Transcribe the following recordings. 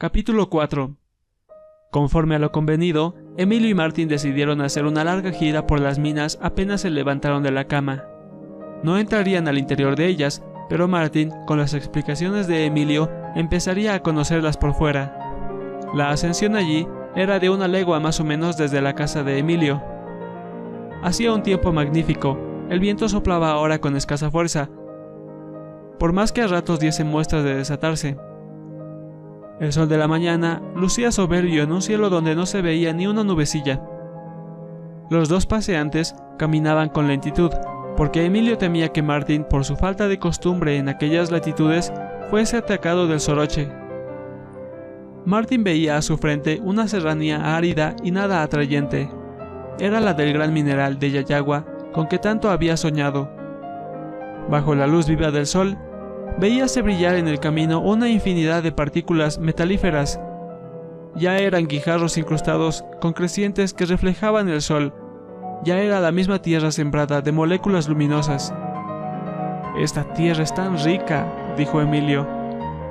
Capítulo 4. Conforme a lo convenido, Emilio y Martin decidieron hacer una larga gira por las minas apenas se levantaron de la cama. No entrarían al interior de ellas, pero Martin, con las explicaciones de Emilio, empezaría a conocerlas por fuera. La ascensión allí era de 1 legua más o menos desde la casa de Emilio. Hacía un tiempo magnífico, el viento soplaba ahora con escasa fuerza, por más que a ratos diese muestras de desatarse. El sol de la mañana lucía soberbio en un cielo donde no se veía ni una nubecilla. Los dos paseantes caminaban con lentitud, porque Emilio temía que Martin, por su falta de costumbre en aquellas latitudes, fuese atacado del soroche. Martin veía a su frente una serranía árida y nada atrayente. Era la del gran mineral de Yayagua con que tanto había soñado. Bajo la luz viva del sol, veíase brillar en el camino una infinidad de partículas metalíferas. Ya eran guijarros incrustados con crecientes que reflejaban el sol. Ya era la misma tierra sembrada de moléculas luminosas. «Esta tierra es tan rica», dijo Emilio,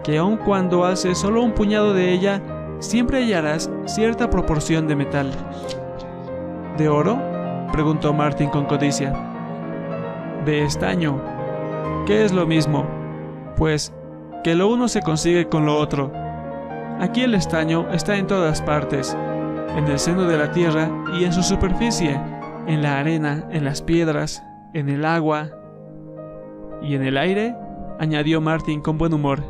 «que aun cuando alces solo un puñado de ella, siempre hallarás cierta proporción de metal». «¿De oro?», preguntó Martin con codicia. «De estaño, que es lo mismo, pues que lo uno se consigue con lo otro. Aquí el estaño está en todas partes, en el seno de la tierra y en su superficie, en la arena, en las piedras, en el agua y en el aire», añadió Martin con buen humor.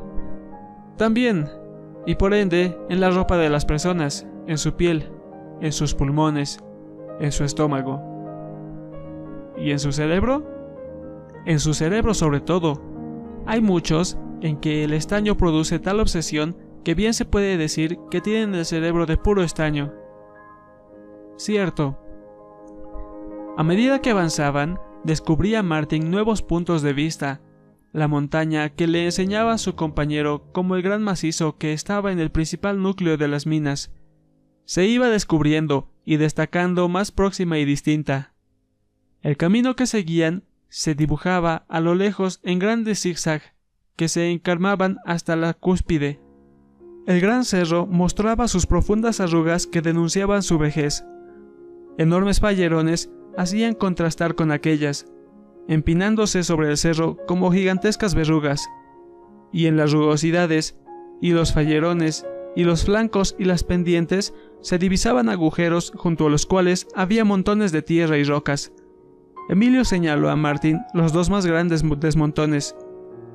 «También, y por ende, en la ropa de las personas, en su piel, en sus pulmones, en su estómago». «¿Y en su cerebro?». «En su cerebro sobre todo. Hay muchos en que el estaño produce tal obsesión que bien se puede decir que tienen el cerebro de puro estaño». «Cierto». A medida que avanzaban, descubría Martin nuevos puntos de vista. La montaña que le enseñaba a su compañero como el gran macizo que estaba en el principal núcleo de las minas. Se iba descubriendo y destacando más próxima y distinta. El camino que seguían se dibujaba a lo lejos en grandes zigzag que se encarmaban hasta la cúspide. El gran cerro mostraba sus profundas arrugas que denunciaban su vejez. Enormes fallerones hacían contrastar con aquellas, empinándose sobre el cerro como gigantescas verrugas, y en las rugosidades, y los fallerones, y los flancos y las pendientes se divisaban agujeros junto a los cuales había montones de tierra y rocas. Emilio señaló a Martin los dos más grandes desmontones,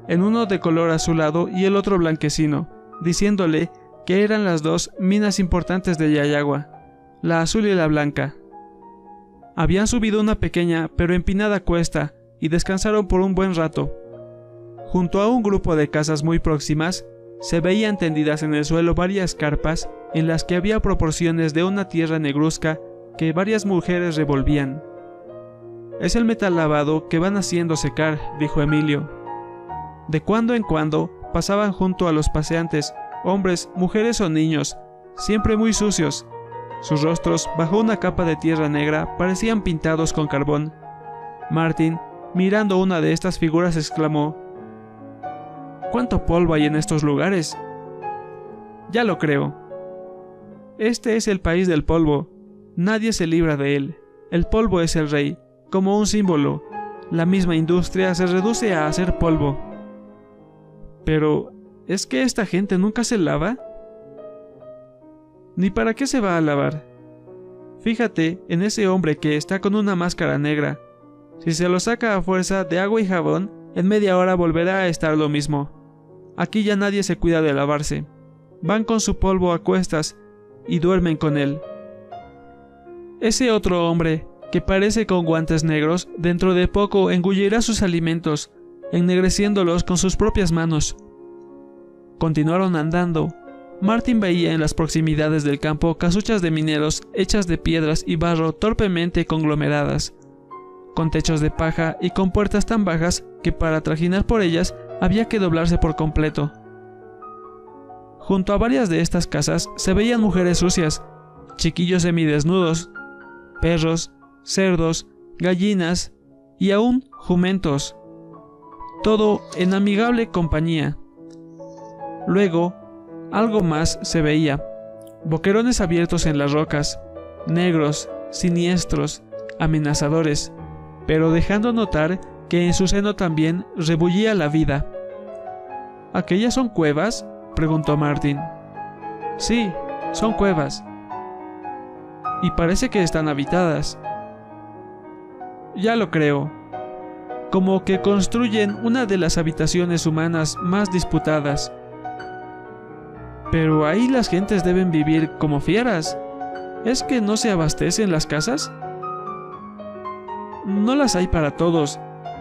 en uno de color azulado y el otro blanquecino, diciéndole que eran las dos minas importantes de Yayagua, la azul y la blanca. Habían subido una pequeña pero empinada cuesta y descansaron por un buen rato. Junto a un grupo de casas muy próximas, se veían tendidas en el suelo varias carpas en las que había proporciones de una tierra negruzca que varias mujeres revolvían. «Es el metal lavado que van haciendo secar», dijo Emilio. De cuando en cuando pasaban junto a los paseantes, hombres, mujeres o niños, siempre muy sucios. Sus rostros, bajo una capa de tierra negra, parecían pintados con carbón. Martin, mirando una de estas figuras, exclamó: «¿Cuánto polvo hay en estos lugares?». «Ya lo creo. Este es el país del polvo. Nadie se libra de él. El polvo es el rey, como un símbolo. La misma industria se reduce a hacer polvo». «Pero, ¿es que esta gente nunca se lava?». «¿Ni para qué se va a lavar? Fíjate en ese hombre que está con una máscara negra. Si se lo saca a fuerza de agua y jabón, en media hora volverá a estar lo mismo. Aquí ya nadie se cuida de lavarse. Van con su polvo a cuestas y duermen con él. Ese otro hombre, que parece con guantes negros, dentro de poco engullirá sus alimentos, ennegreciéndolos con sus propias manos». Continuaron andando. Martin veía en las proximidades del campo casuchas de mineros hechas de piedras y barro torpemente conglomeradas, con techos de paja y con puertas tan bajas que para trajinar por ellas había que doblarse por completo. Junto a varias de estas casas se veían mujeres sucias, chiquillos semidesnudos, perros, cerdos, gallinas y aún jumentos, todo en amigable compañía. Luego, algo más se veía: boquerones abiertos en las rocas, negros, siniestros, amenazadores, pero dejando notar que en su seno también rebullía la vida. ¿Aquellas son cuevas?, preguntó Martin. Sí, son cuevas. Y parece que están habitadas. Ya lo creo. Como que construyen una de las habitaciones humanas más disputadas. Pero ahí las gentes deben vivir como fieras. ¿Es que no se abastecen las casas? No las hay para todos,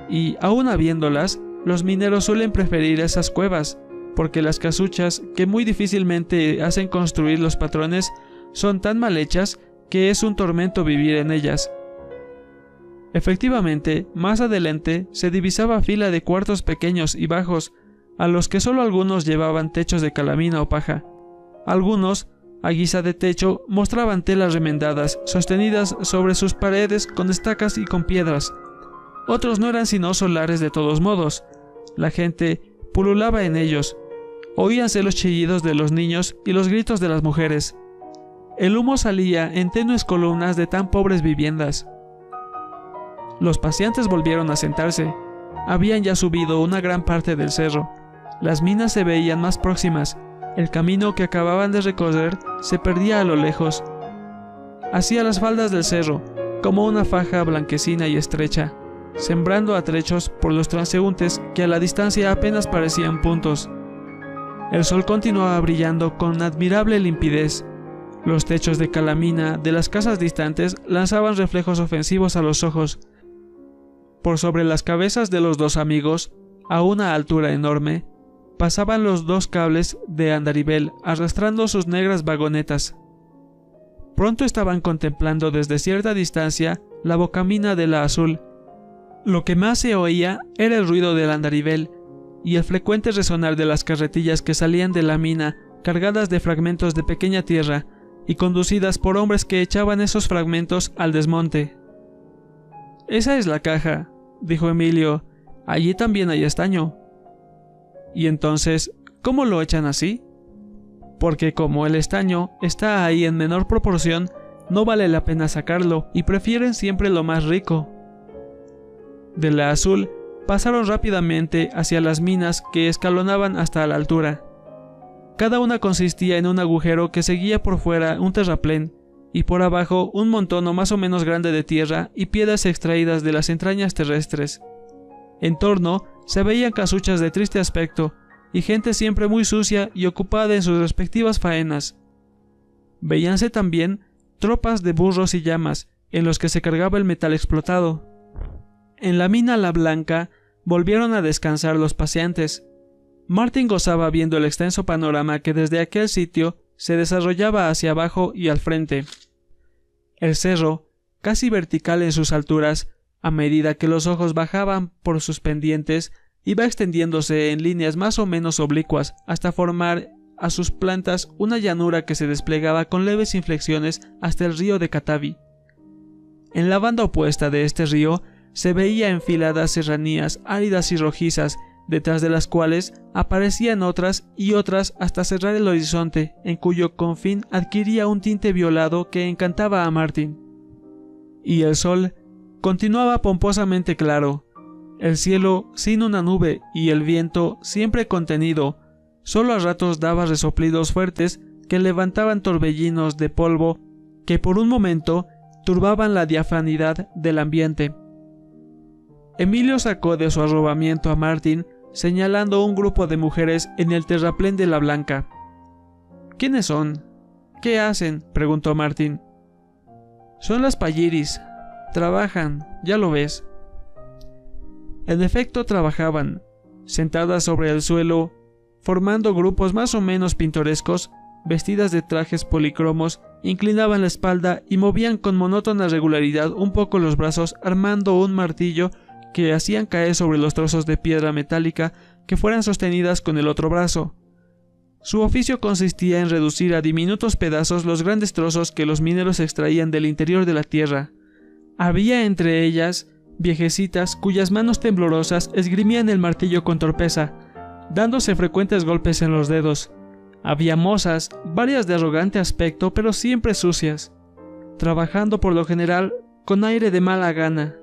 y aun habiéndolas, los mineros suelen preferir esas cuevas, porque las casuchas que muy difícilmente hacen construir los patrones son tan mal hechas que es un tormento vivir en ellas. Efectivamente, más adelante se divisaba fila de cuartos pequeños y bajos, a los que solo algunos llevaban techos de calamina o paja. Algunos, a guisa de techo, mostraban telas remendadas, sostenidas sobre sus paredes con estacas y con piedras. Otros no eran sino solares de todos modos. La gente pululaba en ellos. Oíanse los chillidos de los niños y los gritos de las mujeres. El humo salía en tenues columnas de tan pobres viviendas. Los paseantes volvieron a sentarse. Habían ya subido una gran parte del cerro. Las minas se veían más próximas. El camino que acababan de recorrer se perdía a lo lejos, hacia las faldas del cerro, como una faja blanquecina y estrecha, sembrando a trechos por los transeúntes que a la distancia apenas parecían puntos. El sol continuaba brillando con admirable limpidez. Los techos de calamina de las casas distantes lanzaban reflejos ofensivos a los ojos. Por sobre las cabezas de los dos amigos, a una altura enorme, pasaban los dos cables de andarivel arrastrando sus negras vagonetas. Pronto estaban contemplando desde cierta distancia la bocamina de la Azul. Lo que más se oía era el ruido del andarivel y el frecuente resonar de las carretillas que salían de la mina cargadas de fragmentos de pequeña tierra y conducidas por hombres que echaban esos fragmentos al desmonte. «Esa es la caja», dijo Emilio. «Allí también hay estaño». «¿Y entonces, cómo lo echan así?» «Porque como el estaño está ahí en menor proporción, no vale la pena sacarlo y prefieren siempre lo más rico». De la Azul pasaron rápidamente hacia las minas que escalonaban hasta la altura. Cada una consistía en un agujero que seguía por fuera un terraplén y por abajo un montón más o menos grande de tierra y piedras extraídas de las entrañas terrestres. En torno se veían casuchas de triste aspecto y gente siempre muy sucia y ocupada en sus respectivas faenas. Veíanse también tropas de burros y llamas en los que se cargaba el metal explotado. En la mina La Blanca volvieron a descansar los paseantes. Martin gozaba viendo el extenso panorama que desde aquel sitio se desarrollaba hacia abajo y al frente. El cerro, casi vertical en sus alturas, a medida que los ojos bajaban por sus pendientes, iba extendiéndose en líneas más o menos oblicuas hasta formar a sus plantas una llanura que se desplegaba con leves inflexiones hasta el río de Catavi. En la banda opuesta de este río se veía enfiladas serranías áridas y rojizas, detrás de las cuales aparecían otras y otras hasta cerrar el horizonte, en cuyo confín adquiría un tinte violado que encantaba a Martin. Y el sol continuaba pomposamente claro, el cielo sin una nube y el viento siempre contenido, solo a ratos daba resoplidos fuertes que levantaban torbellinos de polvo que por un momento turbaban la diafanidad del ambiente. Emilio sacó de su arrobamiento a Martin, señalando un grupo de mujeres en el terraplén de La Blanca. «¿Quiénes son? ¿Qué hacen?», preguntó Martin. «Son las Payiris. Trabajan, ya lo ves». En efecto trabajaban, sentadas sobre el suelo, formando grupos más o menos pintorescos, vestidas de trajes policromos, inclinaban la espalda y movían con monótona regularidad un poco los brazos armando un martillo que hacían caer sobre los trozos de piedra metálica que fueran sostenidas con el otro brazo. Su oficio consistía en reducir a diminutos pedazos los grandes trozos que los mineros extraían del interior de la tierra. Había entre ellas viejecitas cuyas manos temblorosas esgrimían el martillo con torpeza, dándose frecuentes golpes en los dedos. Había mozas, varias de arrogante aspecto pero siempre sucias, trabajando por lo general con aire de mala gana.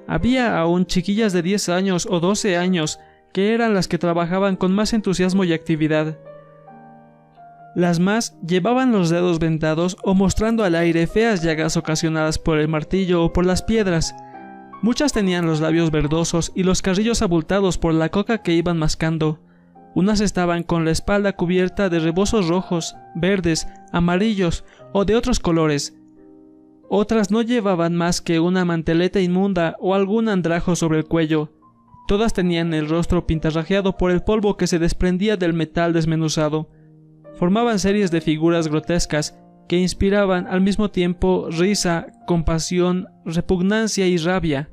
Había aún chiquillas de 10 años o 12 años que eran las que trabajaban con más entusiasmo y actividad. Las más llevaban los dedos vendados o mostrando al aire feas llagas ocasionadas por el martillo o por las piedras. Muchas tenían los labios verdosos y los carrillos abultados por la coca que iban mascando. Unas estaban con la espalda cubierta de rebozos rojos, verdes, amarillos o de otros colores. Otras no llevaban más que una manteleta inmunda o algún andrajo sobre el cuello. Todas tenían el rostro pintarrajeado por el polvo que se desprendía del metal desmenuzado. Formaban series de figuras grotescas que inspiraban al mismo tiempo risa, compasión, repugnancia y rabia.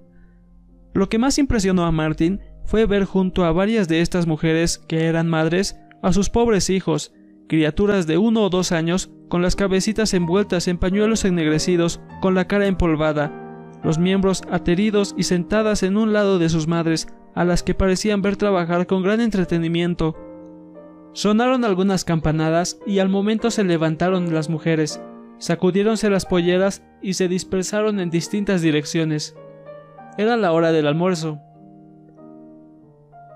Lo que más impresionó a Martin fue ver junto a varias de estas mujeres que eran madres a sus pobres hijos, criaturas de 1 o 2 años, con las cabecitas envueltas en pañuelos ennegrecidos, con la cara empolvada, los miembros ateridos y sentadas en un lado de sus madres, a las que parecían ver trabajar con gran entretenimiento. Sonaron algunas campanadas y al momento se levantaron las mujeres, sacudiéronse las polleras y se dispersaron en distintas direcciones. Era la hora del almuerzo.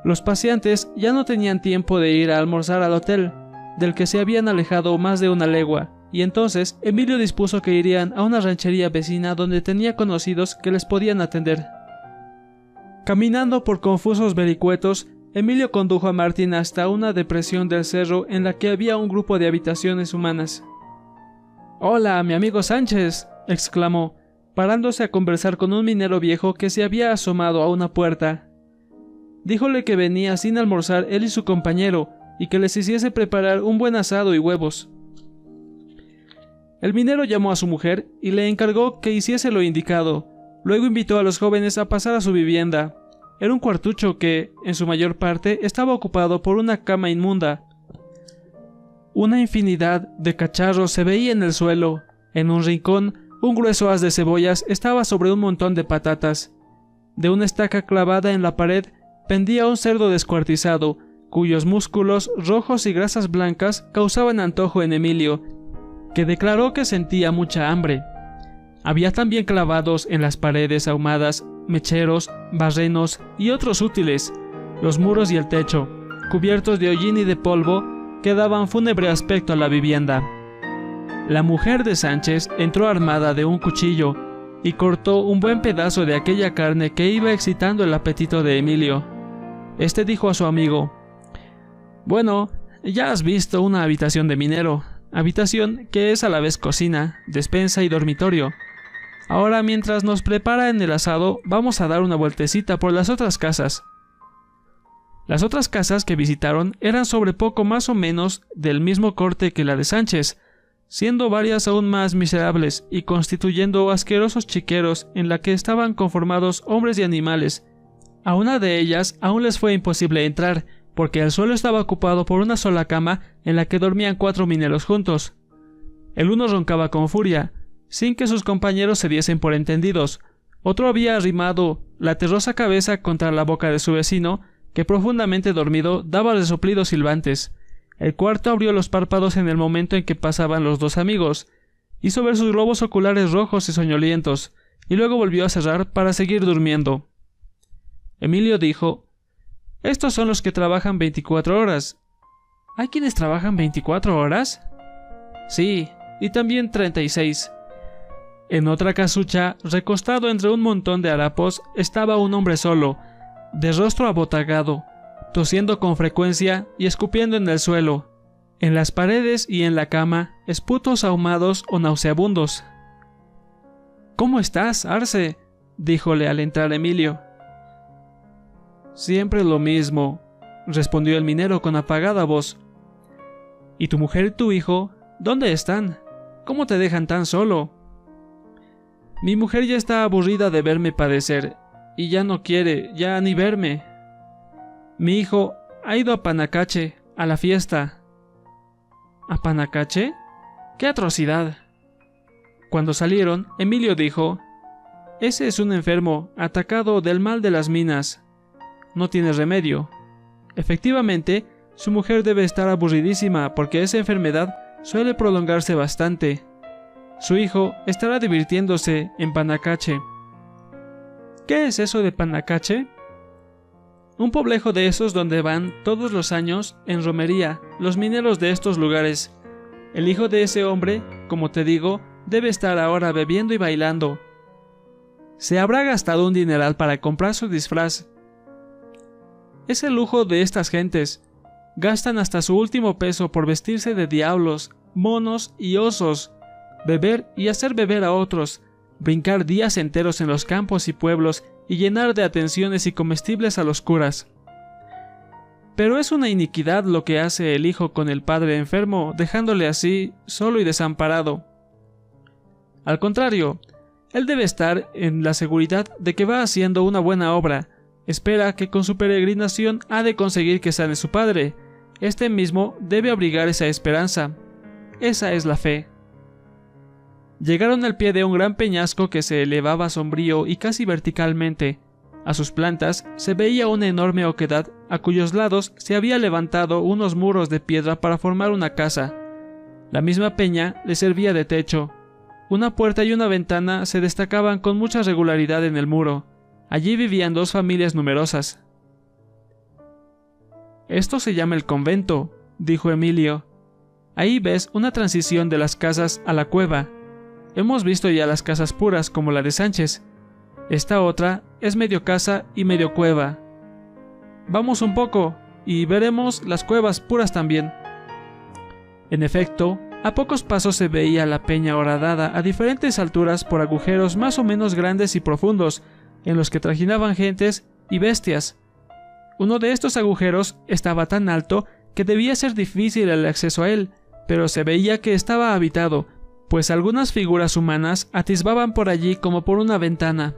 Los paseantes ya no tenían tiempo de ir a almorzar al hotel, del que se habían alejado más de 1 legua, y entonces Emilio dispuso que irían a una ranchería vecina donde tenía conocidos que les podían atender. Caminando por confusos vericuetos, Emilio condujo a Martin hasta una depresión del cerro en la que había un grupo de habitaciones humanas. «¡Hola, mi amigo Sánchez!», exclamó, parándose a conversar con un minero viejo que se había asomado a una puerta. Díjole que venía sin almorzar él y su compañero, y que les hiciese preparar un buen asado y huevos. El minero llamó a su mujer y le encargó que hiciese lo indicado. Luego invitó a los jóvenes a pasar a su vivienda. Era un cuartucho que, en su mayor parte, estaba ocupado por una cama inmunda. Una infinidad de cacharros se veía en el suelo. En un rincón, un grueso haz de cebollas estaba sobre un montón de patatas. De una estaca clavada en la pared pendía un cerdo descuartizado, cuyos músculos rojos y grasas blancas causaban antojo en Emilio, que declaró que sentía mucha hambre. Había también clavados en las paredes ahumadas mecheros, barrenos y otros útiles. Los muros y el techo, cubiertos de hollín y de polvo, que daban fúnebre aspecto a la vivienda. La mujer de Sánchez entró armada de un cuchillo y cortó un buen pedazo de aquella carne que iba excitando el apetito de Emilio. Este dijo a su amigo: «Bueno, ya has visto una habitación de minero, habitación que es a la vez cocina, despensa y dormitorio. Ahora, mientras nos preparan el asado, vamos a dar una vueltecita por las otras casas». Las otras casas que visitaron eran sobre poco más o menos del mismo corte que la de Sánchez, siendo varias aún más miserables y constituyendo asquerosos chiqueros en la que estaban conformados hombres y animales. A una de ellas aún les fue imposible entrar, porque el suelo estaba ocupado por una sola cama en la que dormían 4 mineros juntos. El uno roncaba con furia, sin que sus compañeros se diesen por entendidos. Otro había arrimado la terrosa cabeza contra la boca de su vecino, que profundamente dormido daba resoplidos silbantes. El cuarto abrió los párpados en el momento en que pasaban los 2 amigos. Hizo ver sus globos oculares rojos y soñolientos, y luego volvió a cerrar para seguir durmiendo. Emilio dijo: «Estos son los que trabajan 24 horas. ¿Hay quienes trabajan 24 horas? Sí, y también 36. En otra casucha, recostado entre un montón de harapos, estaba un hombre solo, de rostro abotagado, tosiendo con frecuencia y escupiendo en el suelo. En las paredes y en la cama, esputos ahumados o nauseabundos. «¿Cómo estás, Arce?», díjole al entrar Emilio. «Siempre lo mismo», respondió el minero con apagada voz. «¿Y tu mujer y tu hijo? ¿Dónde están? ¿Cómo te dejan tan solo?» «Mi mujer ya está aburrida de verme padecer, y ya no quiere ya ni verme. Mi hijo ha ido a Panacache, a la fiesta». «¿A Panacache? ¡Qué atrocidad!». Cuando salieron, Emilio dijo: «Ese es un enfermo, atacado del mal de las minas. No tiene remedio». Efectivamente, Su mujer debe estar aburridísima porque esa enfermedad suele prolongarse bastante. Su hijo estará divirtiéndose en Panacache. ¿Qué es eso de Panacache? Un poblejo de esos donde van todos los años en romería los mineros de estos lugares. El hijo de ese hombre, como te digo, debe estar ahora bebiendo y bailando. Se habrá gastado un dineral para comprar su disfraz. Es el lujo de estas gentes. Gastan hasta su último peso por vestirse de diablos, monos y osos, beber y hacer beber a otros, brincar días enteros en los campos y pueblos y llenar de atenciones y comestibles a los curas. Pero es una iniquidad lo que hace el hijo con el padre enfermo, dejándole así, solo y desamparado. Al contrario, él debe estar en la seguridad de que va haciendo una buena obra. Espera que con su peregrinación ha de conseguir que sane su padre. Este mismo debe abrigar esa esperanza. Esa es la fe. Llegaron al pie de un gran peñasco que se elevaba sombrío y casi verticalmente. A sus plantas se veía una enorme oquedad a cuyos lados se había levantado unos muros de piedra para formar una casa. La misma peña le servía de techo. Una puerta y una ventana se destacaban con mucha regularidad en el muro. Allí vivían 2 familias numerosas. «Esto se llama el convento», dijo Emilio. «Ahí ves una transición de las casas a la cueva. Hemos visto ya las casas puras como la de Sánchez. Esta otra es medio casa y medio cueva. Vamos un poco y veremos las cuevas puras también». En efecto, a pocos pasos se veía la peña horadada a diferentes alturas por agujeros más o menos grandes y profundos, en los que trajinaban gentes y bestias. Uno de estos agujeros estaba tan alto que debía ser difícil el acceso a él, pero se veía que estaba habitado, pues algunas figuras humanas atisbaban por allí como por una ventana.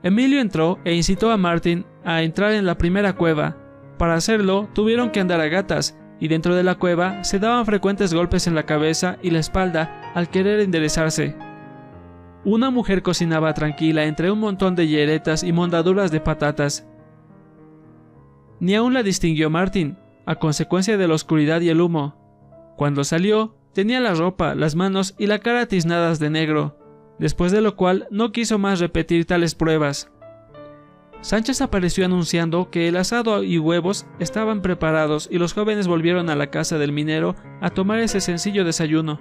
Emilio entró e incitó a Martin a entrar en la primera cueva. Para hacerlo, tuvieron que andar a gatas, y dentro de la cueva se daban frecuentes golpes en la cabeza y la espalda al querer enderezarse. Una mujer cocinaba tranquila entre un montón de hieretas y mondaduras de patatas. Ni aún la distinguió Martin, a consecuencia de la oscuridad y el humo. Cuando salió, tenía la ropa, las manos y la cara tiznadas de negro, después de lo cual no quiso más repetir tales pruebas. Sánchez apareció anunciando que el asado y huevos estaban preparados y los jóvenes volvieron a la casa del minero a tomar ese sencillo desayuno.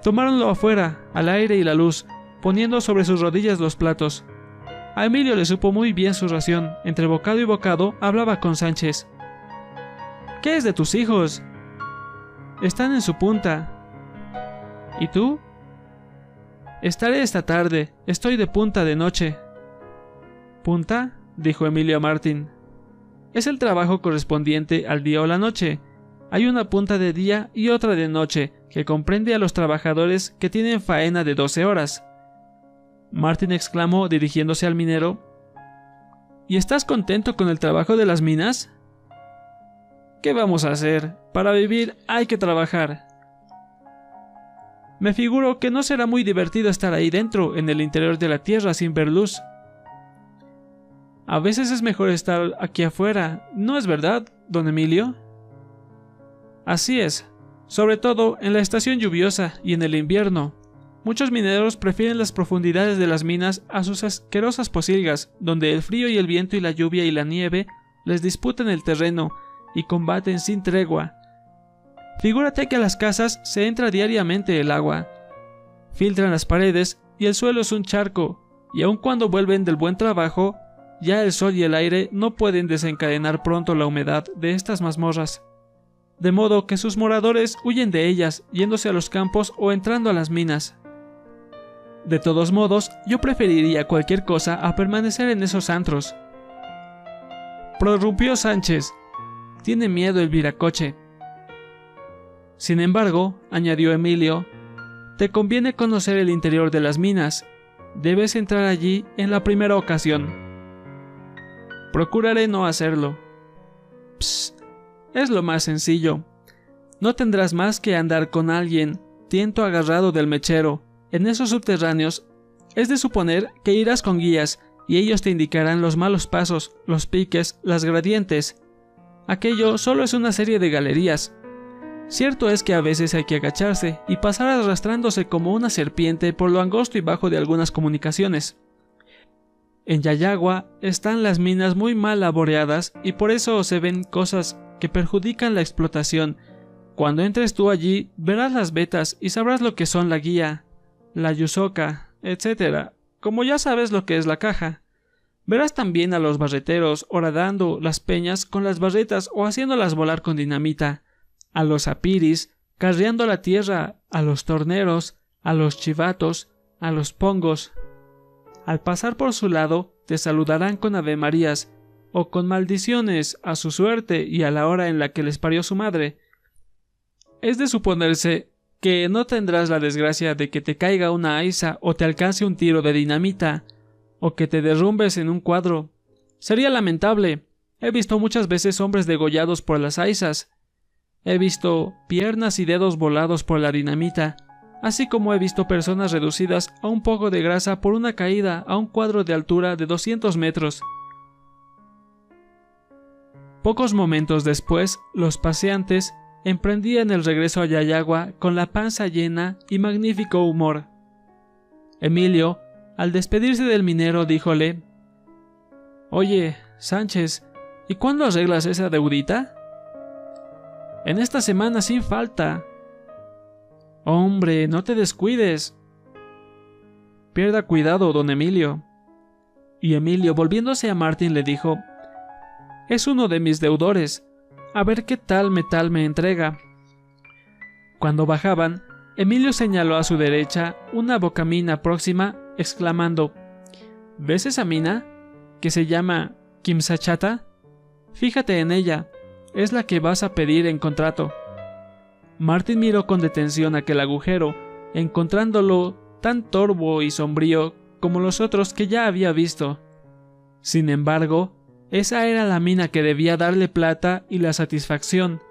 Tomáronlo afuera, al aire y la luz, poniendo sobre sus rodillas los platos. A Emilio le supo muy bien su ración. Entre bocado y bocado hablaba con Sánchez. «¿Qué es de tus hijos?» «Están en su punta». «¿Y tú?» «Estaré esta tarde. Estoy de punta de noche». «¿Punta?», dijo Emilio a Martin. «Es el trabajo correspondiente al día o la noche. Hay una punta de día y otra de noche, que comprende a los trabajadores que tienen faena de 12 horas. Martin exclamó dirigiéndose al minero. «¿Y estás contento con el trabajo de las minas?» «¿Qué vamos a hacer? Para vivir hay que trabajar». «Me figuro que no será muy divertido estar ahí dentro, en el interior de la tierra, sin ver luz». «A veces es mejor estar aquí afuera, ¿no es verdad, don Emilio?» «Así es, sobre todo en la estación lluviosa y en el invierno. Muchos mineros prefieren las profundidades de las minas a sus asquerosas pocilgas, donde el frío y el viento y la lluvia y la nieve les disputan el terreno y combaten sin tregua. Figúrate que a las casas se entra diariamente el agua. Filtran las paredes y el suelo es un charco, y aun cuando vuelven del buen trabajo, ya el sol y el aire no pueden desencadenar pronto la humedad de estas mazmorras. De modo que sus moradores huyen de ellas, yéndose a los campos o entrando a las minas. De todos modos, yo preferiría cualquier cosa a permanecer en esos antros». Prorrumpió Sánchez. «Tiene miedo el viracoche». «Sin embargo», añadió Emilio, «te conviene conocer el interior de las minas. Debes entrar allí en la primera ocasión». «Procuraré no hacerlo». «Psst. Es lo más sencillo. No tendrás más que andar con alguien, tiento agarrado del mechero. En esos subterráneos es de suponer que irás con guías, y ellos te indicarán los malos pasos, los piques, las gradientes. Aquello solo es una serie de galerías. Cierto es que a veces hay que agacharse y pasar arrastrándose como una serpiente por lo angosto y bajo de algunas comunicaciones. En Yayagua están las minas muy mal laboreadas y por eso se ven cosas que perjudican la explotación. Cuando entres tú allí, verás las vetas y sabrás lo que son la guía, la yusoca, etc. Como ya sabes lo que es la caja. Verás también a los barreteros horadando las peñas con las barretas o haciéndolas volar con dinamita, a los apiris carreando la tierra, a los torneros, a los chivatos, a los pongos. Al pasar por su lado, te saludarán con avemarías o con maldiciones a su suerte y a la hora en la que les parió su madre. Es de suponerse que no tendrás la desgracia de que te caiga una aiza o te alcance un tiro de dinamita, o que te derrumbes en un cuadro. Sería lamentable. He visto muchas veces hombres degollados por las aizas. He visto piernas y dedos volados por la dinamita, así como he visto personas reducidas a un poco de grasa por una caída a un cuadro de altura de 200 metros. Pocos momentos después, los paseantes emprendían el regreso a Yayagua con la panza llena y magnífico humor. Emilio, al despedirse del minero, díjole: «Oye, Sánchez, ¿y cuándo arreglas esa deudita?» «En esta semana sin falta». «Hombre, no te descuides». «Pierda cuidado, don Emilio». Y Emilio, volviéndose a Martín, le dijo: «Es uno de mis deudores. A ver qué tal metal me entrega». Cuando bajaban, Emilio señaló a su derecha una bocamina próxima, exclamando: «¿Ves esa mina? Que se llama Quimsachata. Fíjate en ella, es la que vas a pedir en contrato». Martín miró con detención aquel agujero, encontrándolo tan torvo y sombrío como los otros que ya había visto. Sin embargo, esa era la mina que debía darle plata y la satisfacción.